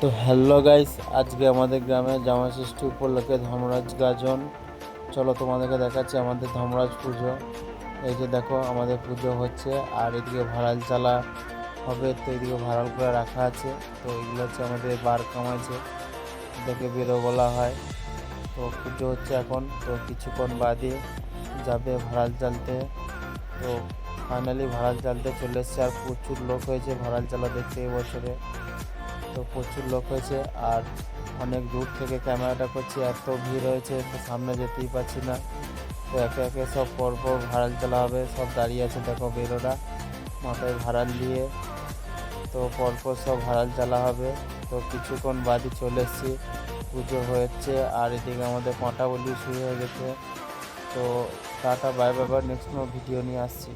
তো hello guys, আজকে আমাদের গ্রামে জামাই ষষ্ঠী উপলক্ষে ধর্মরাজ গাজন। চলো তোমাদেরকে দেখাচ্ছি আমাদের ধর্মরাজ পুজো। এই যে দেখো আমাদের পুজো হচ্ছে, আর এদিকে ভাড়াল চালা হবে, তো এদিকে ভাড়াল করে রাখা আছে। তো এগুলো হচ্ছে আমাদের বার কামাইছে, এটাকে বেরো বলা হয়। তো পুজো হচ্ছে এখন, তো কিছুক্ষণ বাদে যাবে ভাড়াল চালতে। তো ফাইনালি ভাড়াল চালতে চলে এসছে, আর প্রচুর লোক হয়েছে ভাড়াল চালা দেখতে এবছরে। তো প্রচুর লোক হয়েছে, আর অনেক দূর থেকে ক্যামেরাটা করছি, এত ভিড় হয়েছে তো সামনে যেতেই পারছি না। তো একে একে সব পরপর ভাড়াল চালা হবে, সব দাঁড়িয়ে আছে দেখো বেরোরা মাথায় ভাড়াল দিয়ে। তো পরপর সব ভাড়াল চালা হবে। তো কিছুক্ষণ বাদই চলে এসেছি, পুজো হচ্ছে, আর এদিকে আমাদের পাঁটা বলি শুরু হয়ে গেছে। তো tata bye bye, next video নিয়ে আসছি।